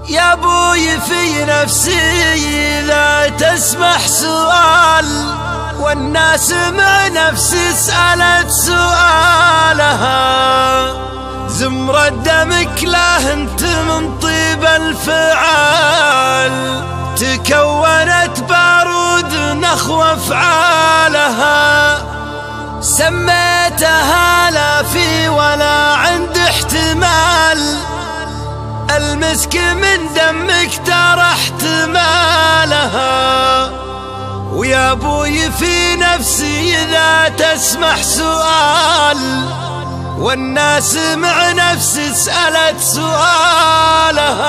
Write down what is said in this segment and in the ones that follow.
يا ابوي في نفسي إذا تسمح سؤال، والناس مع نفسي سألت سؤالها. زمرة دمك لا انت من طيب الفعال، تكونت بارود نخوة افعالها. سميتها لا في ولا عند احتمال، المسك من دمك ترى احتمالها. ويا ابوي في نفسي إذا تسمح سؤال، والناس مع نفسي سألت سؤالها.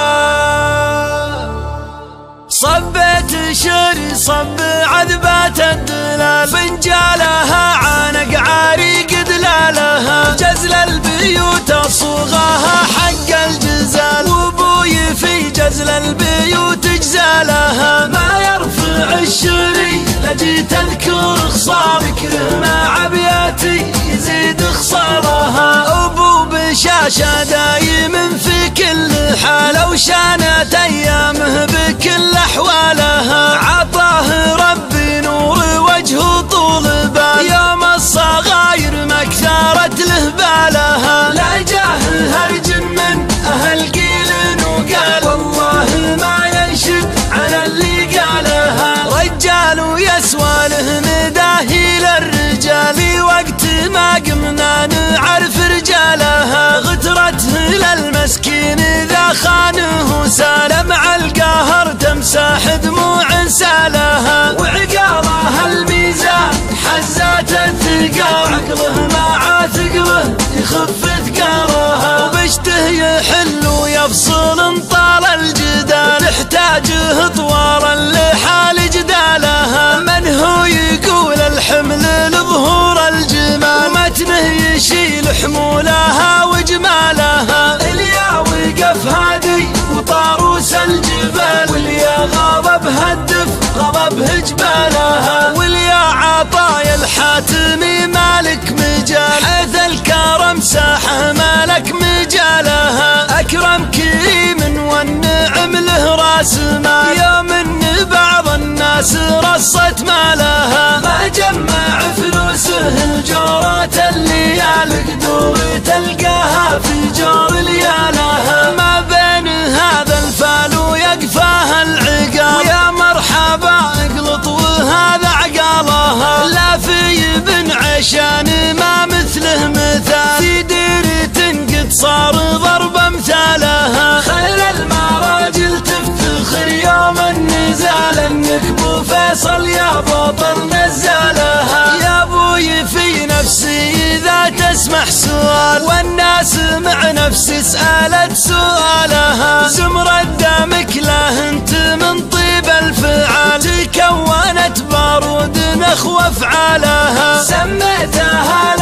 صبيت شعري صب عذبات الدلال، فنجالها عانق عاريق دلالها. جزل البيوت اصوغاها حق الجزال، وابوي في جزل البيوت جزالها. ما يرفع الشعري لجيت اذكر خصارك، مع ابياتي يزيد خصارها. ابو بشاشة دايم في كل حال، وشانت ايامه بكل احوالها. عطاه ربي نور وجهه طول بال، يوم الصغاير ما كثرت له بالها. لا جاه هرج من اهل قيل وقال، والله ما ينشد على اللي قالها. رجال ويسوى له مداهي للرجال، وقت ما قمنا نعرف رجالها. غترته للمسكين اذا خانه سال، مع القهر تمسح دموع سالها. وعقالها الميزان حزات الثقال، عقله مع ثقله يخف ثقالها. وبشته يحل ويفصل طال الجدال، تحتاجه طوارا لحال جدالها. من هو يقول الحمل لظهور الجمال، ومتنه يشيل حمولها وجمالها. اليا وقف هادي وطاروس الجبال، واليا غضب هدف غضبه جبالها. واليا عطايا الحاتمي مالك مجال، حيث الكرم ساحه مالك مجالها. اكرم كريم والنعم له راس مال، يوم ان بعض الناس رصت مالها. ما جمع فلوسه الجورات الليال، قدور تلقاها في جور ليالها. ما بين هذا الفال ويقفاها العقال، ويا مرحبا اقلط وهذا عقالها. لا في بن عشان ما مثله مثال، في دير تنقد صار ضرب امثالها. خير المراجل تفتخر يوم النزال، انك بو فيصل يا بطل نزالها. يا ابوي في نفسي اذا تسمح سؤال، والناس مع نفسي سألت سؤالها. زمرة دمك لا انت من طيب الفعال، تكونت بارود نخوة افعالها. سميتها